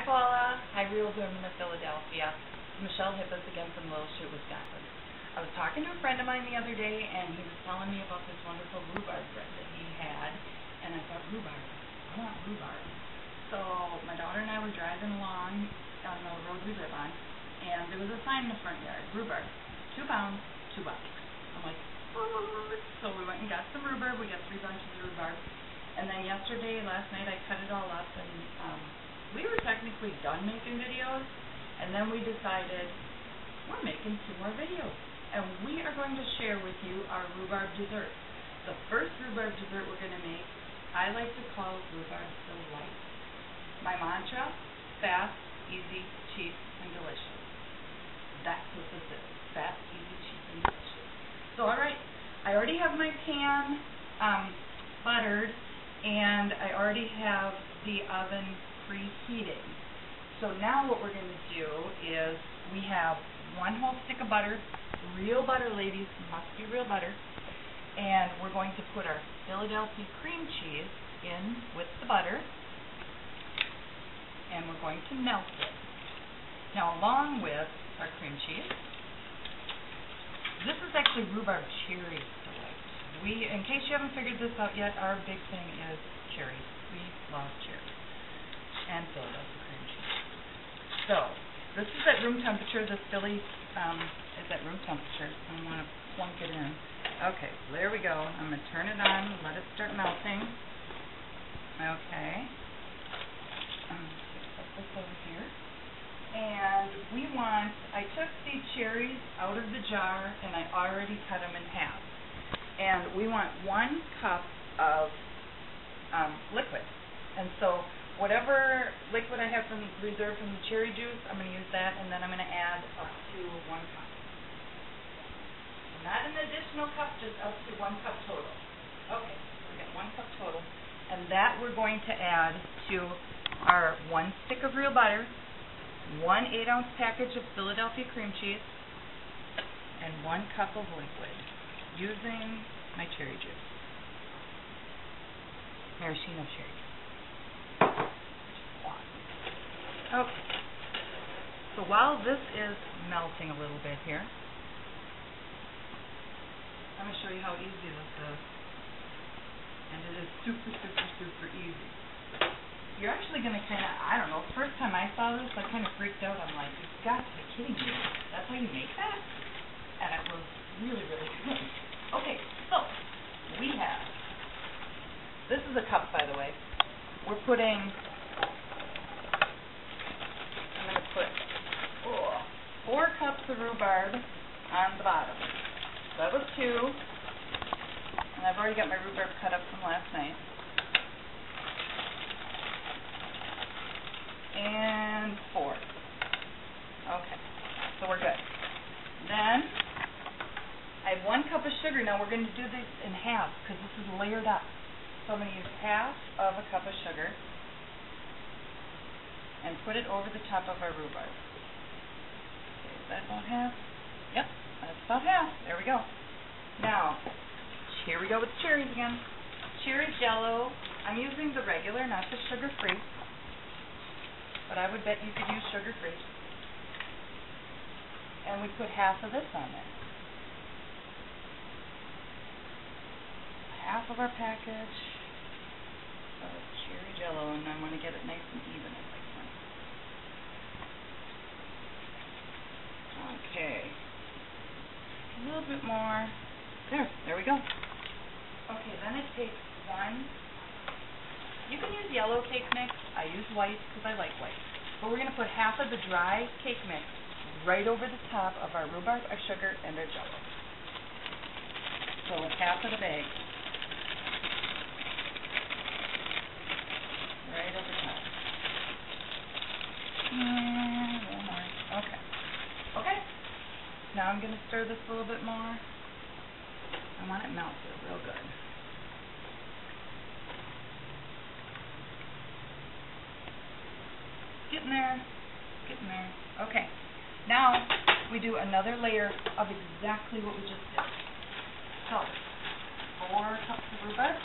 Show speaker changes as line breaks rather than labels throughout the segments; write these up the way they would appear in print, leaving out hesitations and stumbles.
Paula. Hi, Real Women of Philadelphia. Michelle Hippis again from Little Chute, Wisconsin. I was talking to a friend of mine the other day, and he was telling me about this wonderful rhubarb bread that he had, and I thought, rhubarb, I want rhubarb. So my daughter and I were driving along on the road we live on, and there was a sign in the front yard, rhubarb, 2 pounds, $2. I'm like, what? So we went and got some rhubarb. We got 3 bunches of rhubarb. And then last night, I cut it all up, and we were technically done making videos, and then we decided we're making 2 more videos, and we are going to share with you our rhubarb dessert. The first rhubarb dessert we're going to make, I like to call rhubarb delight. My mantra, fast, easy, cheap, and delicious. That's what this is, fast, easy, cheap, and delicious. So all right, I already have my pan buttered, and I already have the oven preheating. So now what we're going to do is we have 1 whole stick of butter, real butter, ladies, must be real butter, and we're going to put our Philadelphia cream cheese in with the butter, and we're going to melt it. Now along with our cream cheese, this is actually rhubarb cherry delight. In case you haven't figured this out yet, our big thing is cherries. We love cherries and Philadelphia cream cheese. So this is at room temperature. This Philly is at room temperature. I want to plunk it in. Okay, there we go. I'm going to turn it on, let it start melting. Okay. Put this over here. And I took the cherries out of the jar, and I already cut them in half. And we want 1 cup of liquid. And so whatever liquid I have reserved from the cherry juice, I'm going to use that, and then I'm going to add up to 1 cup. Not an additional cup, just up to 1 cup total. Okay, so we got 1 cup total. And that we're going to add to our 1 stick of real butter, 1 8-ounce package of Philadelphia cream cheese, and 1 cup of liquid using my cherry juice. Maraschino cherry juice. Awesome. Okay. So while this is melting a little bit here, I'm going to show you how easy this is. And it is super, super, super easy. You're actually going to kind of, I don't know, first time I saw this, I kind of freaked out. I'm like, you've got to be kidding me. That's how you make that? And it was really, really good. Okay, so we have, this is a cup, by the way. I'm going to put 4 cups of rhubarb on the bottom. So that was 2, and I've already got my rhubarb cut up from last night. And 4. Okay, so we're good. Then I have 1 cup of sugar. Now we're going to do this in half because this is layered up. So I'm going to use half of a cup of sugar and put it over the top of our rhubarb. Okay, is that about half? Yep, that's about half. There we go. Now, here we go with cherries again. Cherry Jello. I'm using the regular, not the sugar-free. But I would bet you could use sugar-free. And we put half of this on there. Half of our package of cherry Jello, and I want to get it nice and even in this one. Okay. A little bit more. There we go. Okay, then it takes 1. You can use yellow cake mix. I use white because I like white. But we're going to put half of the dry cake mix right over the top of our rhubarb, our sugar, and our Jello. So half of the bag. Right over top. And 1 more. Okay. Okay. Now I'm going to stir this a little bit more. I want it melted real good. Getting there. Getting there. Okay. Now we do another layer of exactly what we just did. So 4 cups of rhubarb.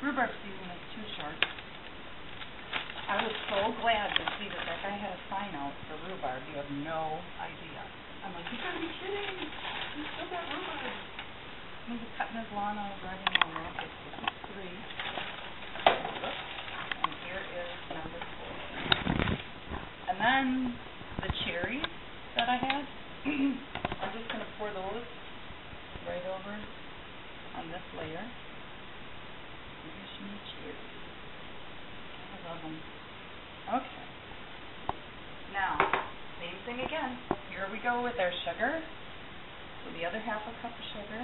Rhubarb season is too short. I so glad to see that that guy had a sign out for rhubarb. You have no idea. I'm like, you gotta be kidding. He's still got rhubarb. He was cutting his lawn out already. Okay, so this is 3. And here is number 4. And then the cherries that I had, I'm just going to pour those right over on this layer. Cherries. I love them. Okay. Now, same thing again. Here we go with our sugar. So the other half a cup of sugar.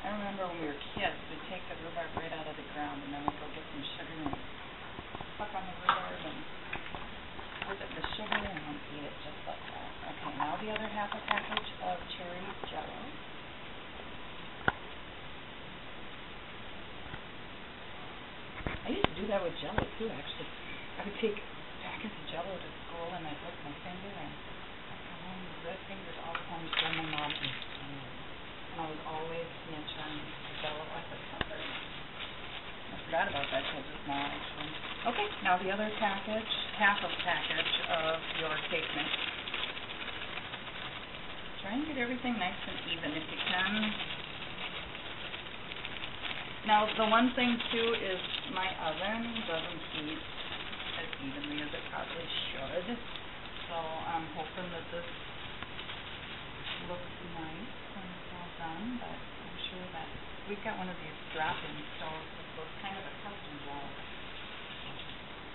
I remember when we were kids, we'd take the rhubarb right out of the ground and then we'd go get some sugar and suck on the rhubarb and dip it in the sugar and then eat it just like that. Okay, now the other half a package of cherry jello. I used to do that with jello too, actually. I would take packets of jello to school and I'd lick my finger and I'd come home with red fingers all the time because my mom was and I would always snitch on the jello. I was like, I forgot about that till just now, actually. Okay, now the other package, half of package of your cake mix. Try and get everything nice and even if you can. Now, the one thing, too, is my oven doesn't heat as evenly as it probably should. So I'm hoping that this looks nice when it's all done, but I'm sure that we've got one of these drop-in stoves, so it's kind of a custom job.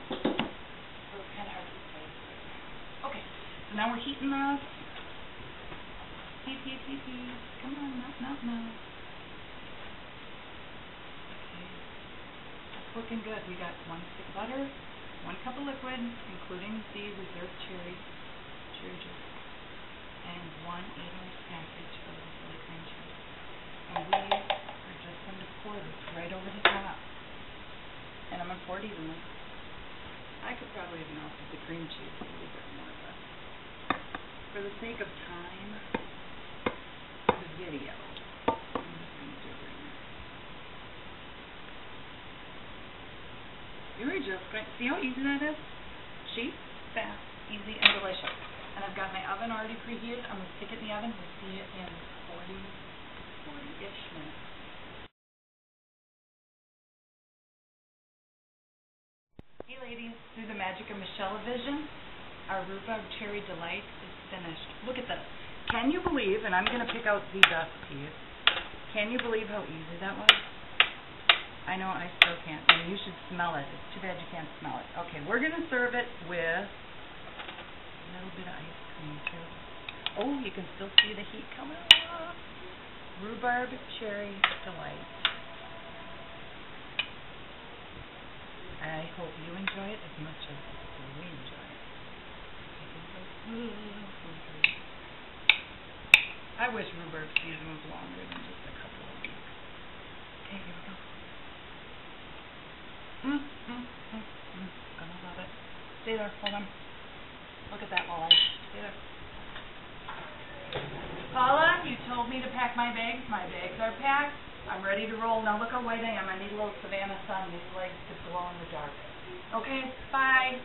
So it's kind of hard to say. Okay, so now we're heating this. Heat. Come on, melt. Looking good. We got 1 stick of butter, 1 cup of liquid, including the reserved cherry juice, and 1 8-ounce package of soy cream cheese. And we are just going to pour this right over the top. And I'm going to pour it evenly. I could probably have melted the cream cheese a little bit more, but for the sake of time, for the video, I'm just going to do it right now. You're just going to see how easy that is? Cheap, fast, easy, and delicious. And I've got my oven already preheated. I'm going to stick it in the oven. We'll see it in 40-ish minutes. Hey ladies, through the magic of Michelle Vision, our rhubarb cherry delight is finished. Look at this. Can you believe, and I'm going to pick out the best piece, can you believe how easy that was? I know I still can't. And you should smell it. It's too bad you can't smell it. Okay, we're going to serve it with a little bit of ice cream too. Oh, you can still see the heat coming up. Rhubarb cherry delight. I hope you enjoy it as much as we enjoy it. I wish rhubarb season was longer than just a couple of weeks. Okay, here we go. Gonna love it. Stay there, hold on. Look at that while I stay there. Paula, you told me to pack my bags. My bags are packed. I'm ready to roll. Now look how white I am. I need a little Savannah sun. These legs could glow in the dark. Okay, bye.